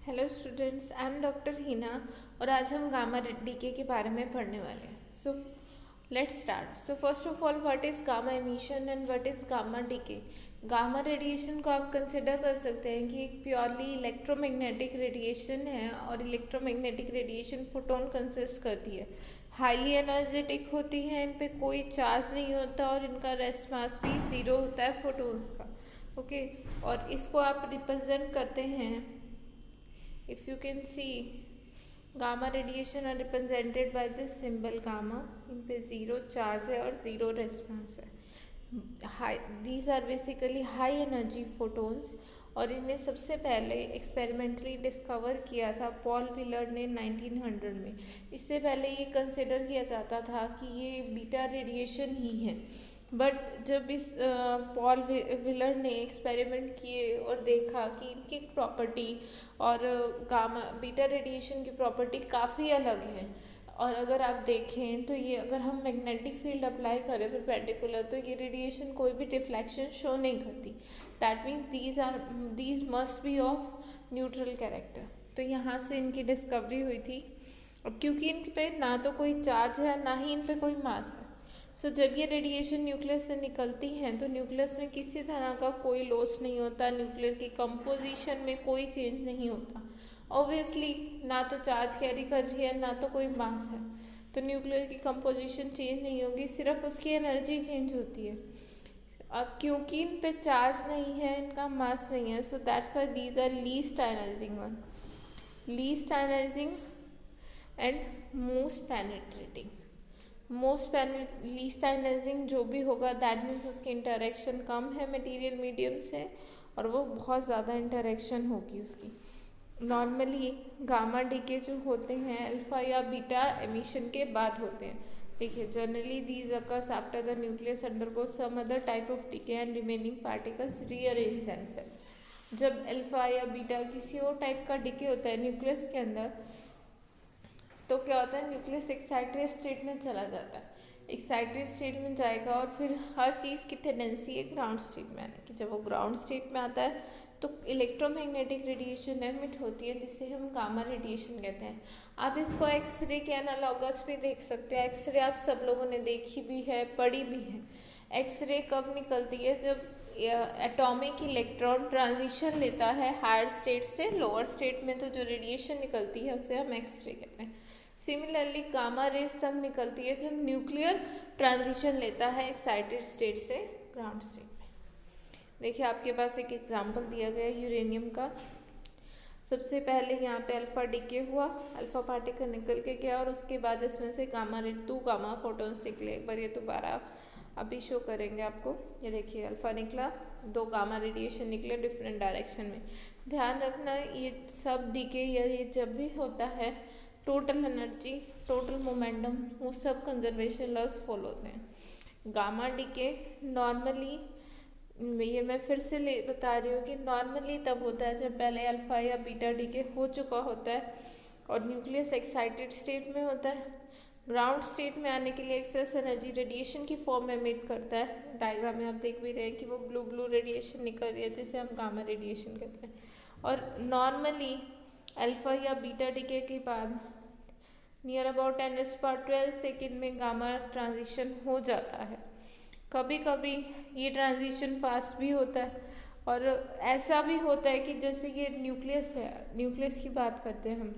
Hello students, I am doctor Hina और आज हम गामा डीके के बारे में पढ़ने वाले हैं। So let's start. So first of all, what is gamma emission and what is gamma decay. Gamma radiation को आप कंसिडर कर सकते हैं कि एक प्योरली इलेक्ट्रोमैग्नेटिक रेडिएशन है और इलेक्ट्रोमैग्नेटिक रेडिएशन फोटोन कंसिस्ट करती है। हाईली एनर्जेटिक होती है, इन पे कोई चार्ज नहीं होता और इनका रेस्ट मास भी ज़ीरो होता है फोटोन्स का। ओके और इसको आप रिप्रेजेंट करते हैं। If you can see, gamma radiation are represented by this symbol gamma। इन पे ज़ीरो चार्ज है और ज़ीरो रेस्पॉन्स है। High these are basically high energy photons और इन्हें सबसे पहले एक्सपेरिमेंटली डिस्कवर किया था पॉल विलर ने 1900 में। इससे पहले ये कंसिडर किया जाता था कि ये बीटा रेडिएशन ही है, बट जब इस पॉल विलर ने एक्सपेरिमेंट किए और देखा कि इनकी प्रॉपर्टी और गामा बीटा रेडिएशन की प्रॉपर्टी काफ़ी अलग है। और अगर आप देखें तो ये अगर हम मैग्नेटिक फील्ड अप्लाई करें परपेंडिकुलर तो ये रेडिएशन कोई भी डिफ्लेक्शन शो नहीं करती। That means these must be of neutral character. तो यहाँ से इनकी डिस्कवरी हुई थी। अब क्योंकि इन पे ना तो कोई चार्ज है ना ही इन पे कोई मास है, सो जब ये रेडिएशन न्यूक्लियस से निकलती हैं तो न्यूक्लियस में किसी तरह का कोई लॉस नहीं होता, न्यूक्लियर की कंपोजिशन में कोई चेंज नहीं होता। ऑब्वियसली ना तो चार्ज कैरी कर रही है ना तो कोई मास है, तो न्यूक्लियर की कंपोजिशन चेंज नहीं होगी, सिर्फ उसकी एनर्जी चेंज होती है। अब क्योंकि इन पे चार्ज नहीं है, इनका मास नहीं है, so that's why these are least ionizing one, least ionizing and most penetrating. Least ionizing जो भी होगा दैट मीन्स उसकी इंटरेक्शन कम है मटेरियल मीडियम से और वो बहुत ज़्यादा इंटरेक्शन होगी उसकी। नॉर्मली गामा डीके जो होते हैं अल्फा या बीटा एमिशन के बाद होते हैं। देखिए, generally these occurs after the nucleus undergo some other type of decay and remaining particles rearrange themself. जब अल्फा या बीटा किसी और टाइप का डीके होता है न्यूक्लियस के अंदर तो क्या होता है, न्यूक्लियस एक्साइटेड स्टेट में चला जाता है। एक्साइटेड स्टेट में जाएगा और फिर हर चीज़ की टेंडेंसी है ग्राउंड स्टेट में आने की। जब वो ग्राउंड स्टेट में आता है तो इलेक्ट्रोमैग्नेटिक रेडिएशन एमिट होती है जिसे हम गामा रेडिएशन कहते हैं। आप इसको एक्सरे के एनालॉगस भी देख सकते हैं। एक्सरे आप सब लोगों ने देखी भी है, पढ़ी भी है। एक्सरे कब निकलती है, जब एटॉमिक इलेक्ट्रॉन ट्रांजिशन लेता है हायर स्टेट से लोअर स्टेट में, तो जो रेडिएशन निकलती है उसे हम एक्सरे कहते हैं। सिमिलरली गामा रेज तब निकलती है जब न्यूक्लियर ट्रांजिशन लेता है एक्साइटेड स्टेट से ग्राउंड स्टेट में। देखिए, आपके पास एक एग्जांपल दिया गया है यूरेनियम का। सबसे पहले यहाँ पे अल्फा डीके हुआ, अल्फा पार्टिकल निकल के गया और उसके बाद इसमें से टू गामा फोटोन्स निकले। एक बार ये दोबारा अभी शो करेंगे आपको। ये देखिए, अल्फा निकला, दो गामा रेडिएशन निकले डिफरेंट डायरेक्शन में। ध्यान रखना, ये सब डीके या ये जब भी होता है टोटल एनर्जी, टोटल मोमेंटम, वो सब कंजर्वेशन लॉज फॉलो होते हैं। गामा डीके नॉर्मली, ये मैं फिर से बता रही हूँ कि नॉर्मली तब होता है जब पहले अल्फा या बीटा डीके हो चुका होता है और न्यूक्लियस एक्साइटेड स्टेट में होता है। ग्राउंड स्टेट में आने के लिए एक्सेस एनर्जी रेडिएशन की फॉर्म में एमिट करता है। डायग्राम में आप देख भी रहे हैं कि वो ब्लू ब्लू रेडिएशन निकल रही है जिसे हम गामा रेडिएशन कहते हैं। और नॉर्मली अल्फा या बीटा डीके के बाद नियर अबाउट 10⁻12 सेकेंड में गामा ट्रांजिशन हो जाता है। कभी कभी ये ट्रांजिशन फास्ट भी होता है और ऐसा भी होता है कि जैसे ये न्यूक्लियस है, न्यूक्लियस की बात करते हैं हम,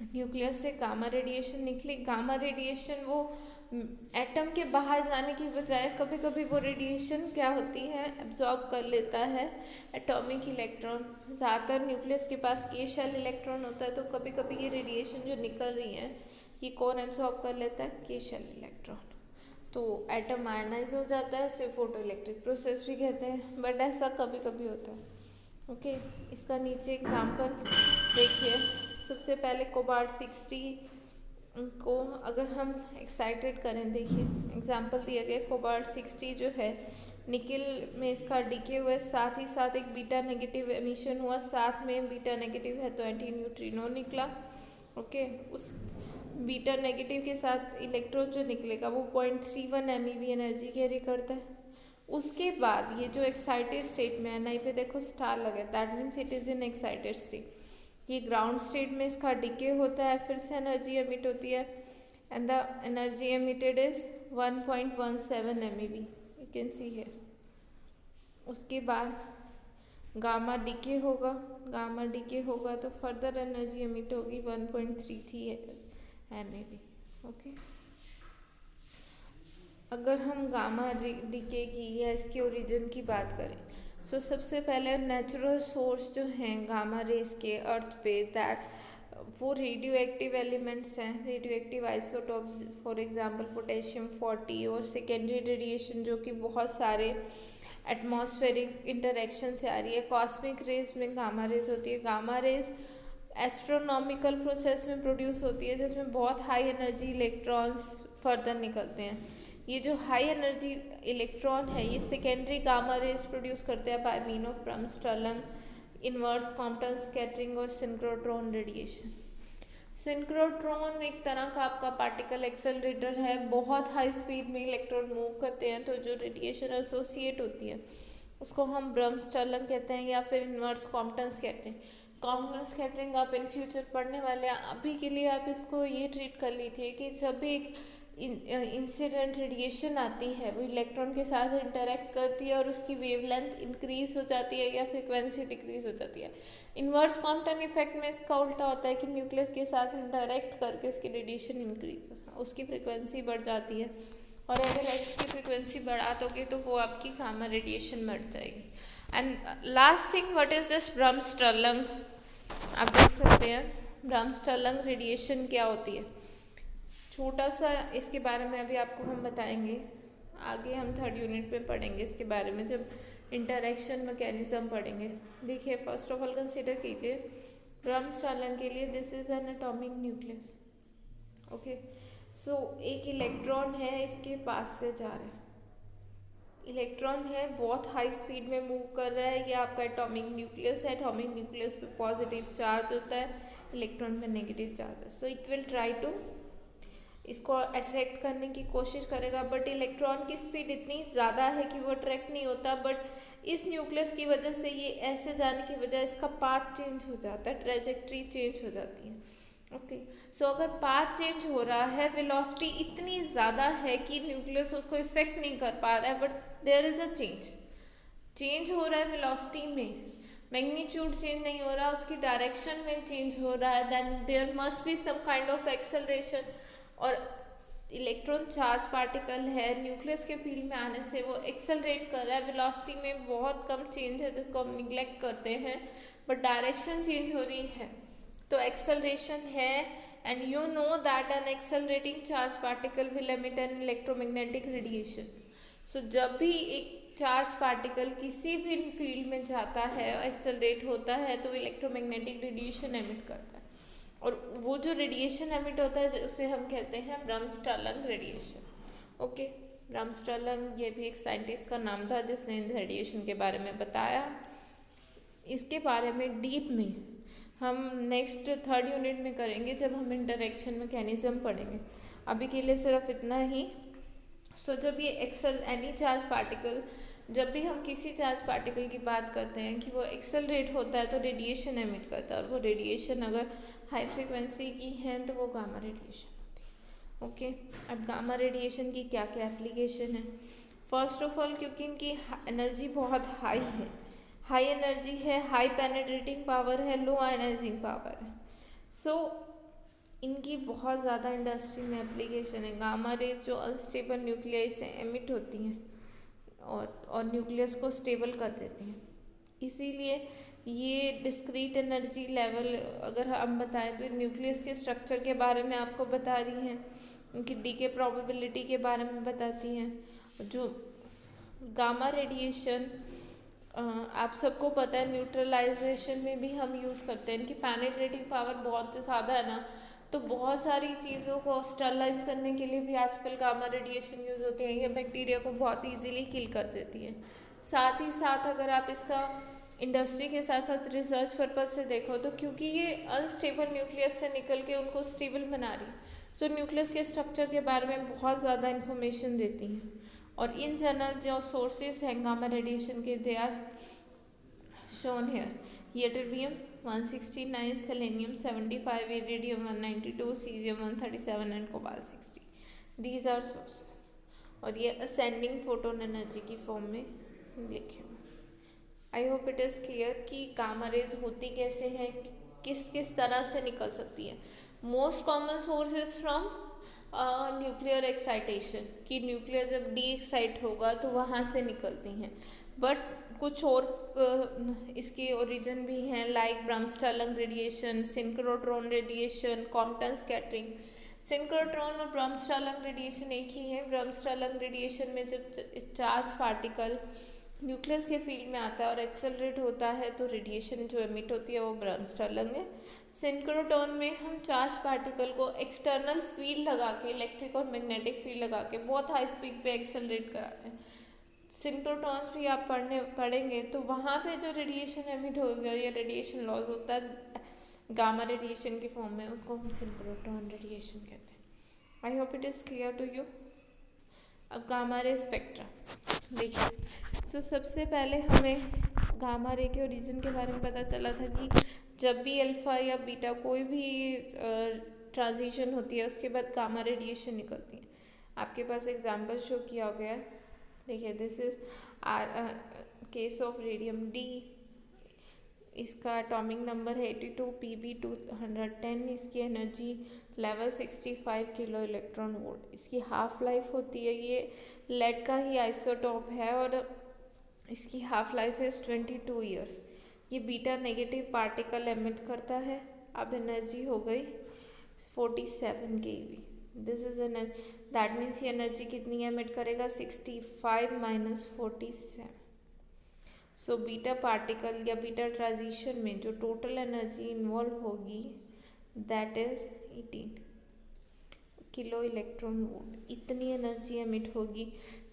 न्यूक्लियस से गामा रेडिएशन निकली। गामा रेडिएशन वो एटम के बाहर जाने की बजाय कभी कभी वो रेडिएशन क्या होती है, एब्जॉर्ब कर लेता है एटॉमिक इलेक्ट्रॉन। ज़्यादातर न्यूक्लियस के पास के शेल इलेक्ट्रॉन होता है, तो कभी कभी ये रेडिएशन जो निकल रही है ये कौन एब्जॉर्ब कर लेता है, के शेल इलेक्ट्रॉन। तो एटम आयनाइज हो जाता है, इसे फोटो इलेक्ट्रिक प्रोसेस भी कहते हैं, बट ऐसा कभी कभी होता है। ओके, इसका नीचे एग्जांपल देखिए। सबसे पहले कोबाल्ट 60 को अगर हम एक्साइटेड करें, देखिए एग्जांपल दिया गया। कोबाल्ट 60 जो है निकल में इसका डीके हुआ, साथ ही साथ एक बीटा नेगेटिव एमिशन हुआ, साथ में बीटा नेगेटिव है तो एंटी न्यूट्रिनो निकला। ओके, उस बीटा नेगेटिव के साथ इलेक्ट्रॉन जो निकलेगा वो 0.31 MeV एनर्जी कैरी करता है। उसके बाद ये जो एक्साइटेड स्टेट में है, नहीं पे देखो स्टार लगा है, that means it is in excited state. ये ग्राउंड स्टेट में इसका डिके होता है, फिर से एनर्जी एमिट होती है and the energy emitted is 1.17 MeV, you can see here. उसके बाद गामा डिके होगा तो फर्दर एनर्जी एमिट होगी 1.33 MeV। ओके, अगर हम गामा डिके की या इसके ओरिजिन की बात करें, सो सबसे पहले नेचुरल सोर्स जो हैं गामा रेस के अर्थ पे, दैट वो रेडियो एक्टिव एलिमेंट्स हैं, radio active isotopes, for example potassium 40, और सेकेंडरी रेडिएशन जो कि बहुत सारे एटमॉस्फेरिक इंटरेक्शन से आ रही है। कॉस्मिक रेज में गामा रेज होती है। गामा रेज एस्ट्रोनॉमिकल प्रोसेस में प्रोड्यूस होती है जिसमें बहुत हाई एनर्जी इलेक्ट्रॉन्स फर्दर निकलते हैं। ये जो हाई एनर्जी इलेक्ट्रॉन है ये सेकेंडरी गामा रेज प्रोड्यूस करते हैं by mean of bremsstrahlung, inverse Compton scattering और सिंक्रोट्रॉन रेडिएशन। सिंक्रोट्रॉन एक तरह का आपका पार्टिकल एक्सेलरेटर है, बहुत हाई स्पीड में इलेक्ट्रॉन मूव करते हैं, तो जो रेडिएशन एसोसिएट होती है उसको हम ब्रह्मस्टर्लंग कहते हैं या फिर inverse Compton scattering. Compton scattering आप इन फ्यूचर पढ़ने वाले हैं, अभी के लिए आप इसको ये ट्रीट कर लीजिए कि जब भी एक इंसिडेंट रेडिएशन आती है वो इलेक्ट्रॉन के साथ इंटरेक्ट करती है और उसकी वेवलेंथ इंक्रीज हो जाती है या फ्रिक्वेंसी डिक्रीज हो जाती है। इन्वर्स कॉम्पटन इफेक्ट में इसका उल्टा होता है कि न्यूक्लियस के साथ इंटरेक्ट करके उसकी रेडिएशन इंक्रीज, उसकी फ्रिक्वेंसी बढ़ जाती है, और अगर एक्स की फ्रिक्वेंसी बढ़ा दोगे तो वो आपकी गामा रेडिएशन बढ़ जाएगी। And last thing, what is this bremsstrahlung, आप देख सकते हैं ब्रह्मस्टर्लंग रेडिएशन क्या होती है। छोटा सा इसके बारे में अभी आपको हम बताएंगे, आगे हम 3rd यूनिट में पढ़ेंगे इसके बारे में जब इंटरेक्शन मैकेनिज्म पढ़ेंगे। देखिए, फर्स्ट ऑफ ऑल कंसिडर कीजिए ब्रह्मस्टर्लंग के लिए this is an atomic nucleus. Okay, so एक इलेक्ट्रॉन है, इसके पास से जा रहा है, इलेक्ट्रॉन है बहुत हाई स्पीड में मूव कर रहा है, ये आपका एटॉमिक न्यूक्लियस है। एटॉमिक न्यूक्लियस पे पॉजिटिव चार्ज होता है, इलेक्ट्रॉन पे नेगेटिव चार्ज है, so it will try to इसको अट्रैक्ट करने की कोशिश करेगा, बट इलेक्ट्रॉन की स्पीड इतनी ज़्यादा है कि वो अट्रैक्ट नहीं होता। बट इस न्यूक्लियस की वजह से ये ऐसे जाने की बजाय इसका पाथ चेंज हो जाता है, ट्रेजेक्ट्री चेंज हो जाती है। ओके, सो अगर पाथ चेंज हो रहा है, वेलोसिटी इतनी ज़्यादा है कि न्यूक्लियस उसको इफेक्ट नहीं कर पा रहा है, but there is a change हो रहा है वेलोसिटी में, मैग्नीट्यूड चेंज नहीं हो रहा, उसकी डायरेक्शन में चेंज हो रहा है, then there must be some kind of acceleration. और इलेक्ट्रॉन चार्ज पार्टिकल है, न्यूक्लियस के फील्ड में आने से वो एक्सेलरेट कर रहा है, वेलोसिटी में बहुत कम चेंज है जिसको हम निगलेक्ट करते हैं, बट डायरेक्शन चेंज हो रही है, तो एक्सेलरेशन है। And you know that an accelerating charge particle will emit an electromagnetic radiation. So जब भी एक चार्ज पार्टिकल किसी भी फील्ड में जाता है, एक्सेलरेट होता है, तो इलेक्ट्रोमैग्नेटिक रेडिएशन एमिट करता है, और वो जो रेडिएशन एमिट होता है उसे हम कहते हैं ब्रह्मस्टर्लंग रेडिएशन। ओके, ब्रह्मस्टर्लंग ये भी एक साइंटिस्ट का नाम था जिसने इन रेडिएशन के बारे में बताया। इसके बारे में डीप में हम नेक्स्ट 3rd यूनिट में करेंगे जब हम इंटरेक्शन मैकेनिज्म पढ़ेंगे। अभी के लिए सिर्फ इतना ही। सो जब ये एनी चार्ज पार्टिकल, जब भी हम किसी चार्ज पार्टिकल की बात करते हैं कि वो एक्सेलरेट होता है तो रेडिएशन एमिट करता है, और वो रेडिएशन अगर हाई फ्रिक्वेंसी की है तो वो गामा रेडिएशन होती है। ओके, अब गामा रेडिएशन की क्या क्या एप्लीकेशन है। फर्स्ट ऑफ ऑल, क्योंकि इनकी एनर्जी बहुत हाई है, हाई एनर्जी है, हाई पेनेट्रेटिंग पावर है, लो आयनाइजिंग पावर है, सो इनकी बहुत ज़्यादा इंडस्ट्री में एप्लीकेशन है। गामा रेज जो अनस्टेबल न्यूक्लियस से एमिट होती हैं और न्यूक्लियस को स्टेबल कर देती हैं, इसीलिए ये डिस्क्रीट एनर्जी लेवल अगर हम बताएं तो न्यूक्लियस के स्ट्रक्चर के बारे में आपको बता रही हैं, उनकी डीके प्रोबेबिलिटी के बारे में बताती हैं। जो गामा रेडिएशन आप सबको पता है न्यूट्रलाइजेशन में भी हम यूज़ करते हैं, इनकी पेनिट्रेटिंग पावर बहुत ज़्यादा है ना, तो बहुत सारी चीज़ों को स्टरलाइज करने के लिए भी आजकल गामा रेडिएशन यूज़ होती है। ये बैक्टीरिया को बहुत इजीली किल कर देती है। साथ ही साथ अगर आप इसका इंडस्ट्री के साथ साथ रिसर्च पर्पज से देखो तो क्योंकि ये अनस्टेबल न्यूक्लियस से निकल के उनको स्टेबल बना रही है, सो न्यूक्लियस के स्ट्रक्चर के बारे में बहुत ज़्यादा इन्फॉर्मेशन देती हैं। और इन जनरल जो सोर्सेज हैं गामा रेडिएशन के, they are shown here: ytterbium, 169, selenium 75, iridium 192, caesium 137 and cobalt 60. These are source. और ये असेंडिंग फोटोन एनर्जी की फॉर्म में लिखे हुए. I hope it is clear कि गामा रेज होती कैसे है, किस किस तरह से निकल सकती है. Most common source is from nuclear excitation, कि न्यूक्लियर जब डी एक्साइट होगा तो वहाँ से निकलती हैं. बट कुछ और इसके ओरिजिन भी हैं, like bremsstrahlung radiation, synchrotron radiation, Compton scattering. Synchrotron और ब्रह्मस्टालंग रेडिएशन एक ही है. ब्रह्मस्टालंग रेडिएशन में जब चार्ज पार्टिकल न्यूक्लियस के फील्ड में आता है और एक्सेलरेट होता है तो रेडिएशन जो एमिट होती है वो ब्रह्मस्टालंग है. सिंक्रोट्रॉन में हम चार्ज पार्टिकल को एक्सटर्नल फील्ड लगा के, इलेक्ट्रिक और मैग्नेटिक फील्ड लगा के बहुत हाई स्पीड पे एक्सेलरेट कराते हैं. सिंक्रोट्रॉन्स भी आप पढ़ेंगे तो वहाँ पे जो रेडिएशन एमिट होगा या रेडिएशन लॉस होता है गामा रेडिएशन की फॉर्म में, उसको हम सिंक्रोट्रॉन रेडिएशन कहते हैं. I hope it is clear to you. अब गामा रे स्पेक्ट्रा देखिए. सो सबसे पहले हमें गामा रे के ओरिजिन के बारे में पता चला था कि जब भी अल्फा या बीटा कोई भी ट्रांजिशन होती है उसके बाद गामा रेडिएशन निकलती है. आपके पास एग्जांपल शो किया गया है. देखिए this is case of radium D. इसका एटॉमिक नंबर है 82, पीबी 210. इसकी energy level 65 kilo electron volt. इसकी हाफ लाइफ होती है, ये लेड का ही आइसोटॉप है और इसकी हाफ लाइफ इज 22 ईयर्स. ये बीटा नेगेटिव पार्टिकल एमिट करता है. अब एनर्जी हो गई 47 keV. This is energy, that means ये एनर्जी कितनी एमिट करेगा 65 माइनस 47. सो बीटा पार्टिकल या बीटा ट्रांजिशन में जो टोटल एनर्जी इन्वॉल्व होगी that is 18 kilo electron volt. इतनी एनर्जी एमिट होगी.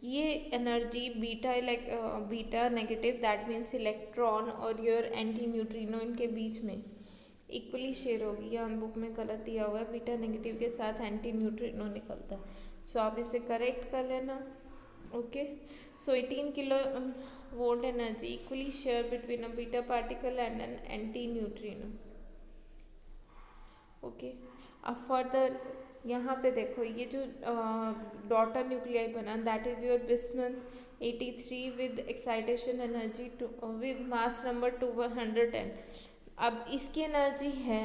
ये energy beta negative that means electron और योर एंटी न्यूट्रिनो इनके बीच में इक्वली शेयर होगी. यहाँ बुक में गलत दिया हुआ है, बीटा नेगेटिव के साथ एंटी न्यूट्रिनो निकलता है. सो आप इसे करेक्ट कर लेना. Okay. So 18 kilo volt energy equally share between a beta particle and an anti neutrino. Okay. अब फर्दर यहाँ पे देखो ये जो डॉटर न्यूक्लियाई बना that is your bismuth 83 with excitation energy with mass number 210. अब इसकी एनर्जी है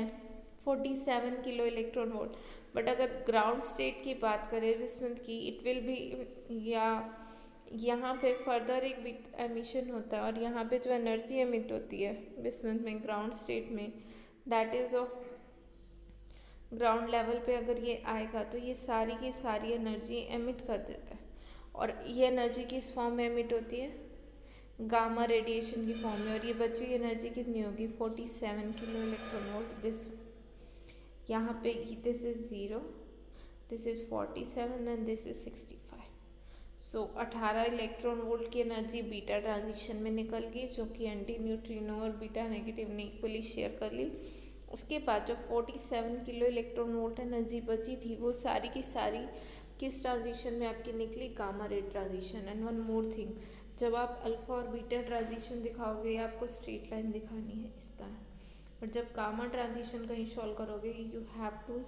47 किलो इलेक्ट्रॉन वोल्ट. बट अगर ग्राउंड स्टेट की बात करें बिस्मथ की, इट विल बी, या यहाँ पे फर्दर एक बिट एमिशन होता है और यहाँ पे जो एनर्जी एमिट होती है बिस्मथ में ग्राउंड स्टेट में that is of ground level पे अगर ये आएगा तो ये सारी की सारी एनर्जी एमिट कर देता है. और ये एनर्जी किस फॉर्म में एमिट होती है गामा रेडिएशन की फॉर्म में. और ये बची हुई एनर्जी कितनी होगी 47 किलो इलेक्ट्रॉन वोल्ट. दिस यहाँ पे this is 0, this is 47 and this is 65. So 18 electron volt की एनर्जी बीटा ट्रांजिशन में निकल गई जो कि एंटी न्यूट्रिनो और बीटा नेगेटिव ने इक्वली शेयर कर ली. उसके बाद जो 47 किलो इलेक्ट्रॉन वोल्ट एनर्जी बची थी वो सारी की सारी किस ट्रांजिशन में आपकी निकली gamma ray transition. And one more thing, जब आप अल्फा और बीटा ट्रांजिशन दिखाओगे आपको स्ट्रेट लाइन दिखानी है इस तरह. और जब गामा ट्रांजिशन कहीं सॉल्व करोगे you have to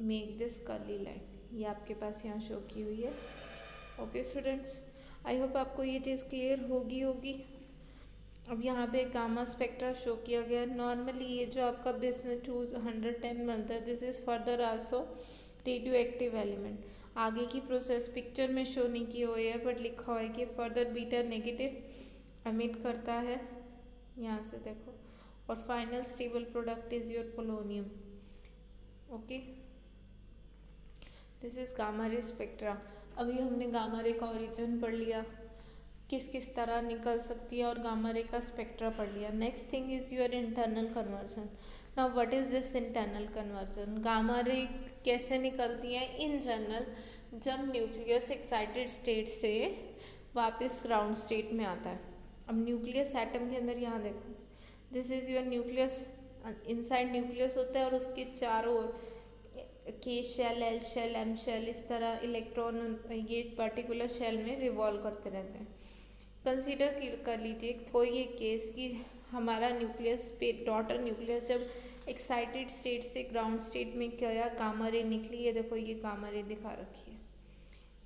make this curly line. ये आपके पास यहाँ शो की हुई है. ओके स्टूडेंट्स, आई होप आपको ये चीज़ क्लियर होगी. अब यहाँ पे गामा स्पेक्ट्रा शो किया गया. नॉर्मली ये जो आपका बिस्मथ 210 बनता है this is further also radio active element. आगे की प्रोसेस पिक्चर में शो नहीं की हुई है बट लिखा हुआ है कि फर्दर बीटा नेगेटिव एमिट करता है. यहाँ से देखो. और final stable product is your polonium. Okay, this is gamma ray spectra. अभी हमने गामा रे का ओरिजिन पढ़ लिया, किस किस तरह निकल सकती है, और गामा रे का स्पेक्ट्रा पढ़ लिया. Next thing is your internal conversion. Now what is this internal conversion. Gamma ray कैसे निकलती है इन जनरल जब न्यूक्लियस एक्साइटेड स्टेट से वापस ग्राउंड स्टेट में आता है. अब न्यूक्लियस एटम के अंदर यहाँ देखो, this is your nucleus. Inside nucleus होता है और उसके चारों ओर के shell, L shell, M shell, इस तरह इलेक्ट्रॉन ये पर्टिकुलर शेल में रिवॉल्व करते रहते हैं. कंसीडर कर लीजिए कोई एक केस की हमारा न्यूक्लियस पे डॉटर न्यूक्लियस जब एक्साइटेड स्टेट से ग्राउंड स्टेट में गया, गामा रे निकली है। देखो ये गामा रे दिखा रखी है,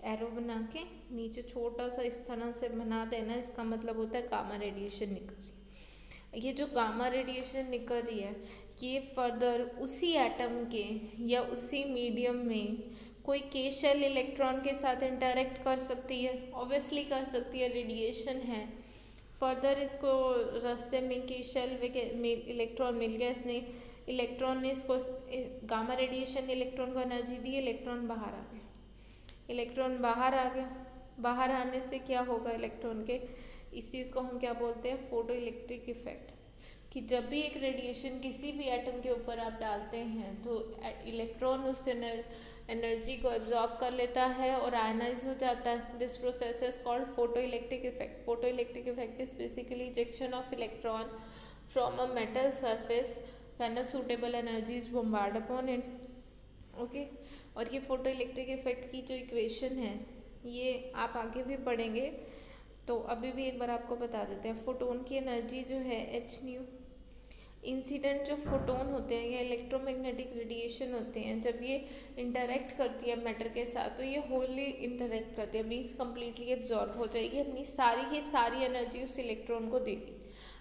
एरो बना के नीचे छोटा सा इस तरह से बना देना, इसका मतलब होता है गामा रेडिएशन निकल रही है। ये जो गामा रेडिएशन निकल रही है ये फर्दर उसी एटम के या उसी मीडियम में कोई के शेल इलेक्ट्रॉन के साथ इंटरेक्ट कर सकती है, ऑब्वियसली कर सकती है, रेडिएशन है। फर्दर इसको रास्ते में के शेल में इलेक्ट्रॉन मिल गया, इसने इलेक्ट्रॉन ने इसको गामा रेडिएशन इलेक्ट्रॉन को एनर्जी दी, इलेक्ट्रॉन बाहर आ गया। इलेक्ट्रॉन बाहर आ गया, बाहर आने से क्या होगा इलेक्ट्रॉन के, इस चीज़ को हम क्या बोलते हैं, फोटो इलेक्ट्रिक इफेक्ट। कि जब भी एक रेडिएशन किसी भी एटम के ऊपर आप डालते हैं तो इलेक्ट्रॉन उस एनर्जी को एब्जॉर्ब कर लेता है और आयनाइज हो जाता है। This process is called photo electric effect. Photo electric effect is basically ejection of electron from a metal surface when a suitable energy is bombard upon it. Okay, और ये फोटो इलेक्ट्रिक इफेक्ट की जो equation है ये आप आगे भी पढ़ेंगे, तो अभी भी एक बार आपको बता देते हैं। फोटोन की एनर्जी जो है एच न्यू। इंसिडेंट जो फोटोन होते हैं या इलेक्ट्रोमैग्नेटिक रेडिएशन होते हैं, जब ये इंटरेक्ट करती है मैटर के साथ तो ये होली इंटरेक्ट करती है, मीन्स कम्प्लीटली एब्जॉर्ब हो जाएगी, अपनी सारी एनर्जी उस इलेक्ट्रॉन को देगी।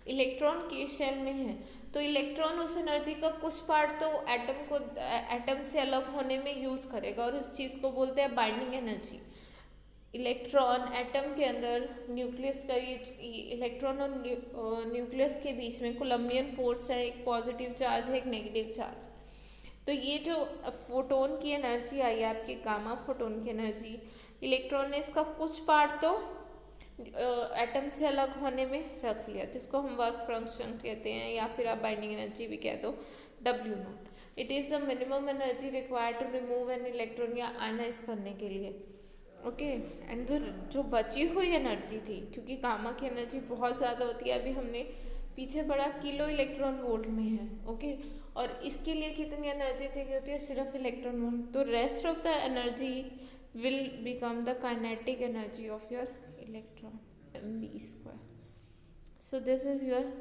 इलेक्ट्रॉन के शेल में है तो इलेक्ट्रॉन उस एनर्जी का कुछ पार्ट तो एटम से अलग होने में यूज़ करेगा और उस चीज़ को बोलते हैं बाइंडिंग एनर्जी। इलेक्ट्रॉन एटम के अंदर न्यूक्लियस का ये इलेक्ट्रॉन और न्यूक्लियस के बीच में कोलम्बियन फोर्स है, एक पॉजिटिव चार्ज है, एक नेगेटिव चार्ज। तो ये जो फोटोन की एनर्जी आई है आपके गामा फोटोन की एनर्जी, इलेक्ट्रॉन ने इसका कुछ पार्ट तो एटम से अलग होने में रख लिया, जिसको हम वर्क फंक्शन कहते हैं या फिर आप बाइंडिंग एनर्जी भी कह दो, W0। It is the minimum energy required to remove an electron या आयनाइज करने के लिए। ओके, एंड जो बची हुई एनर्जी थी, क्योंकि गामा की एनर्जी बहुत ज़्यादा होती है, अभी हमने पीछे पढ़ा किलो इलेक्ट्रॉन वोल्ट में है। ओके, और इसके लिए कितनी एनर्जी चाहिए होती है, सिर्फ इलेक्ट्रॉन वोल्ट। तो rest of the energy will become the kinetic energy of your electron, mv²। So this is your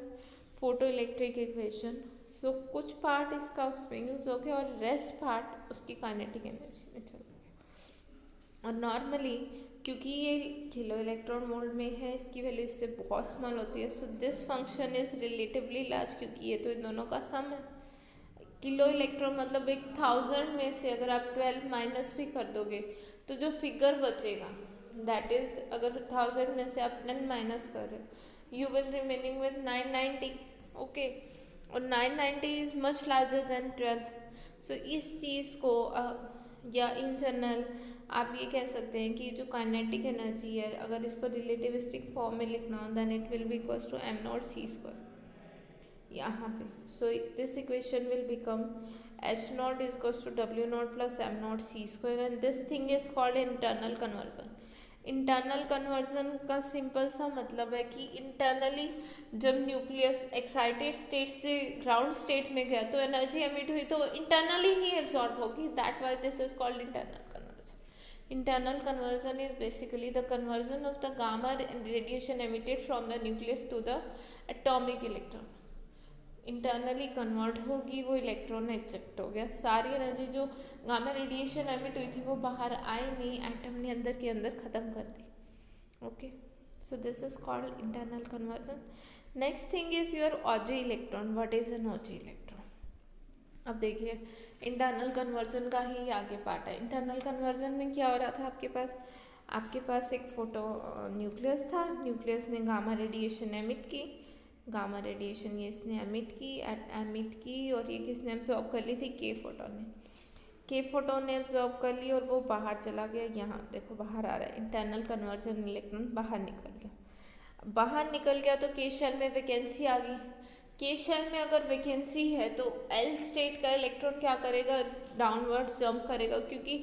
photoelectric equation. सो कुछ पार्ट इसका उसमें यूज हो गया और रेस्ट पार्ट उसकी काइनेटिक एनर्जी में चल गया। और नॉर्मली क्योंकि ये किलो इलेक्ट्रॉन वोल्ट में है, इसकी वैल्यू इससे बहुत स्मॉल होती है। So this function is relatively large, क्योंकि ये तो इन दोनों का सम है। किलो इलेक्ट्रॉन मतलब 1000 में से अगर आप 12 माइनस भी कर दोगे तो जो फिगर बचेगा दैट इज, अगर 1000 में से आप 10 माइनस कर रहे हो you will remaining with 990। Okay, और 990 इज मच लार्जर देन 12। सो इस चीज़ को या इन जनरल आप ये कह सकते हैं कि जो काइनेटिक एनर्जी है, अगर इसको रिलेटिविस्टिक फॉर्म में लिखना हो then it will be equals to m0c² यहाँ पे। So this equation will become h0 is equals to w0 plus m0c² and this thing is called internal conversion. Internal conversion का simple सा मतलब है कि इंटरनली जब न्यूक्लियस एक्साइटेड स्टेट से ground state में गया तो एनर्जी एमिट हुई तो इंटरनली ही एब्जॉर्ब होगी, that why this is called internal conversion. Internal conversion is basically the conversion of the gamma radiation emitted from the nucleus to the atomic electron. Internally convert होगी, वो electron accept हो गया, सारी energy जो gamma radiation emit हुई थी वो बाहर आई नहीं, एटम ने अंदर के अंदर ख़त्म कर दी। Okay, so this is called internal conversion. Next thing is your Auger electron. What is an Auger electron? अब देखिए इंटरनल कन्वर्जन का ही आगे पार्ट है। इंटरनल कन्वर्जन में क्या हो रहा था, आपके पास एक फोटो न्यूक्लियस था, न्यूक्लियस ने गामा रेडिएशन एमिट की, गामा रेडिएशन ये इसने एमिट की और ये किसने एब्जॉर्ब कर ली थी, के फोटोन ने एब्जॉर्ब कर ली और वो बाहर चला गया। यहाँ देखो बाहर आ रहा है, इंटरनल कन्वर्जन इलेक्ट्रॉन बाहर निकल गया तो के शेल में वैकेंसी आ गई। के शेल में अगर वैकेंसी है तो एल स्टेट का इलेक्ट्रॉन क्या करेगा, डाउनवर्ड जंप करेगा, क्योंकि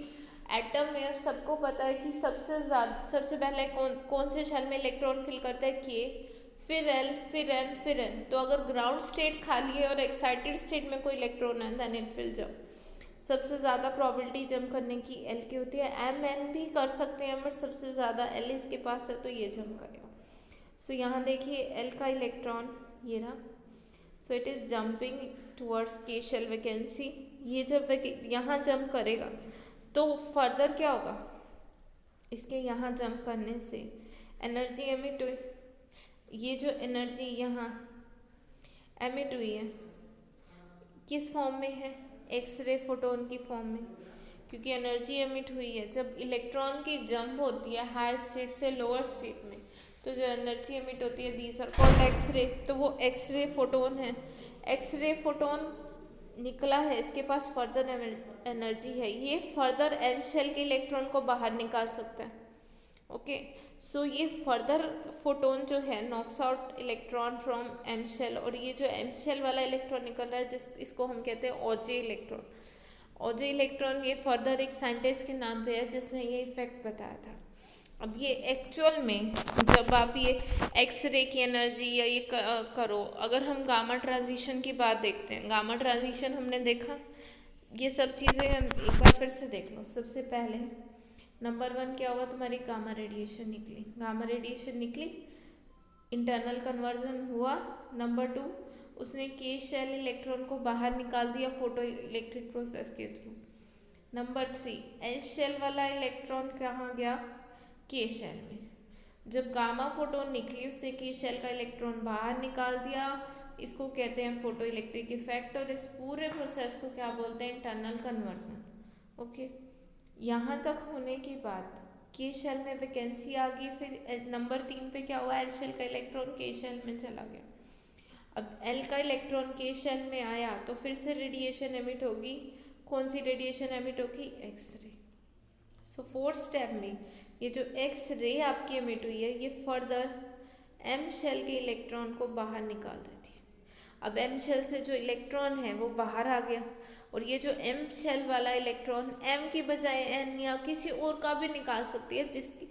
एटम में सबको पता है कि सबसे पहले कौन से शेल में इलेक्ट्रॉन फिल करता है, के, फिर एल, फिर एम, फिर एन। तो अगर ग्राउंड स्टेट खाली है और एक्साइटेड स्टेट में कोई इलेक्ट्रॉन है देन इट विल जंप। सबसे ज़्यादा प्रॉबिलिटी जंप करने की एल की होती है, एम एन भी कर सकते हैं बट सबसे ज़्यादा एल इसके पास है तो ये जंप करेगा। सो यहाँ देखिए एल का इलेक्ट्रॉन ये रहा, so it is jumping towards के शेल वैकेंसी। ये जब यहाँ जंप करेगा तो फर्दर क्या होगा, इसके यहाँ जंप करने से एनर्जी एमिट हुई। ये जो एनर्जी यहाँ एमिट हुई है किस फॉर्म में है, एक्सरे फोटोन की फॉर्म में, क्योंकि एनर्जी एमिट हुई है। जब इलेक्ट्रॉन की जंप होती है हायर स्टेट से लोअर स्टेट में, तो जो एनर्जी एमिट होती है दीज आर कॉल्ड एक्सरे, तो वो एक्सरे फोटोन है। एक्सरे फोटोन निकला है, इसके पास फर्दर एनर्जी है, ये फर्दर एम शेल के इलेक्ट्रॉन को बाहर निकाल सकता है। ओके, सो ये फर्दर फोटोन जो है knocks out electron from M shell, और ये जो एम शेल वाला इलेक्ट्रॉन निकल रहा है इसको हम कहते हैं ओजे इलेक्ट्रॉन। ओजे इलेक्ट्रॉन ये फर्दर एक साइंटिस्ट के नाम पे है जिसने ये इफेक्ट बताया था। अब ये एक्चुअल में जब आप ये एक्सरे की एनर्जी या ये करो, अगर हम गामा ट्रांजिशन की बात देखते हैं, गामा ट्रांजिशन हमने देखा, ये सब चीज़ें एक बार फिर से देख लो। सबसे पहले नंबर 1 क्या हुआ, तुम्हारी गामा रेडिएशन निकली, गामा रेडिएशन निकली, इंटरनल कन्वर्जन हुआ। नंबर 2 उसने के शेल इलेक्ट्रॉन को बाहर निकाल दिया फोटो इलेक्ट्रिक प्रोसेस के थ्रू। नंबर 3 एस शेल वाला इलेक्ट्रॉन कहाँ गया, के शेल में। जब गामा फोटोन निकली उसने के शेल का इलेक्ट्रॉन बाहर निकाल दिया, इसको कहते हैं फोटो इलेक्ट्रिक इफेक्ट, और इस पूरे प्रोसेस को क्या बोलते हैं, इंटरनल कन्वर्जन। ओके, यहाँ तक होने के बाद के शेल में वैकेंसी आ गई, फिर नंबर 3 पे क्या हुआ, एल शेल का इलेक्ट्रॉन के शेल में चला गया। अब एल का इलेक्ट्रॉन के शेल में आया तो फिर से रेडिएशन एमिट होगी, कौन सी रेडिएशन एमिट होगी, एक्सरे। सो 4th स्टेप में ये जो एक्स रे आपकी एमिट हुई है ये फर्दर एम शेल के इलेक्ट्रॉन को बाहर निकाल देती है। अब एम शेल से जो इलेक्ट्रॉन है वो बाहर आ गया, और ये जो एम शेल वाला इलेक्ट्रॉन एम की बजाय एन या किसी और का भी निकाल सकती है, जिसकी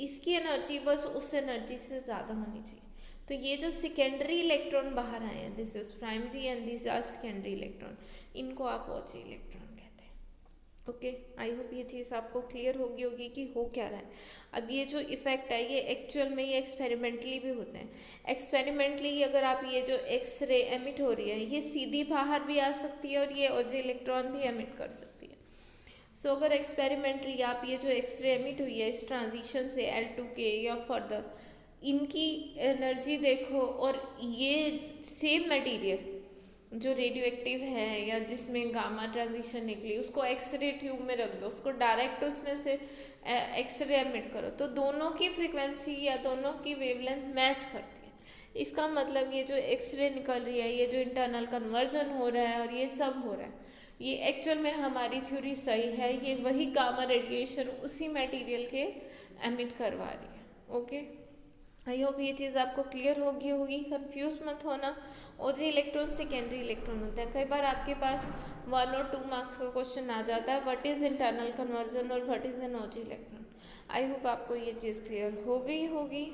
इसकी एनर्जी बस उस एनर्जी से ज़्यादा होनी चाहिए। तो ये जो सेकेंडरी इलेक्ट्रॉन बाहर आए हैं, this is primary and this are secondary electron, इनको आप ओजे इलेक्ट्रॉन कहते हैं। ओके, आई होप ये चीज़ आपको क्लियर होगी कि हो क्या रहा है। अब ये जो इफेक्ट है ये एक्चुअल में ये एक्सपेरिमेंटली भी होते हैं। एक्सपेरिमेंटली अगर आप ये जो एक्स रे एमिट हो रही है ये सीधी बाहर भी आ सकती है और ये ओजे इलेक्ट्रॉन भी एमिट कर सकती है। सो अगर एक्सपेरिमेंटली आप ये जो एक्स रे एमिट हुई है इस ट्रांजिशन से L2K या फर्दर, इनकी एनर्जी देखो, और ये सेम मटेरियल जो रेडियो एक्टिव है या जिसमें गामा ट्रांजिशन निकली उसको एक्सरे ट्यूब में रख दो, उसको डायरेक्ट उसमें से एक्सरे एमिट करो, तो दोनों की फ्रीक्वेंसी या दोनों की वेवलेंथ मैच करती है। इसका मतलब ये जो एक्सरे निकल रही है, ये जो इंटरनल कन्वर्जन हो रहा है और ये सब हो रहा है, ये एक्चुअल में हमारी थ्योरी सही है, ये वही गामा रेडिएशन उसी मटेरियल के एमिट करवा रही है। ओके, आई होप ये चीज़ आपको क्लियर होगी, कंफ्यूज मत होना। ओजे इलेक्ट्रॉन सेकेंडरी इलेक्ट्रॉन होता है। कई बार आपके पास 1 और 2 मार्क्स का क्वेश्चन आ जाता है, व्हाट इज़ इंटरनल कन्वर्जन और what is an Auger electron. I hope आपको ये चीज़ क्लियर हो गई होगी।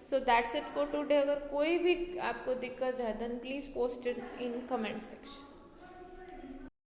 So that's it for today. अगर कोई भी आपको दिक्कत है then please post it in comment section.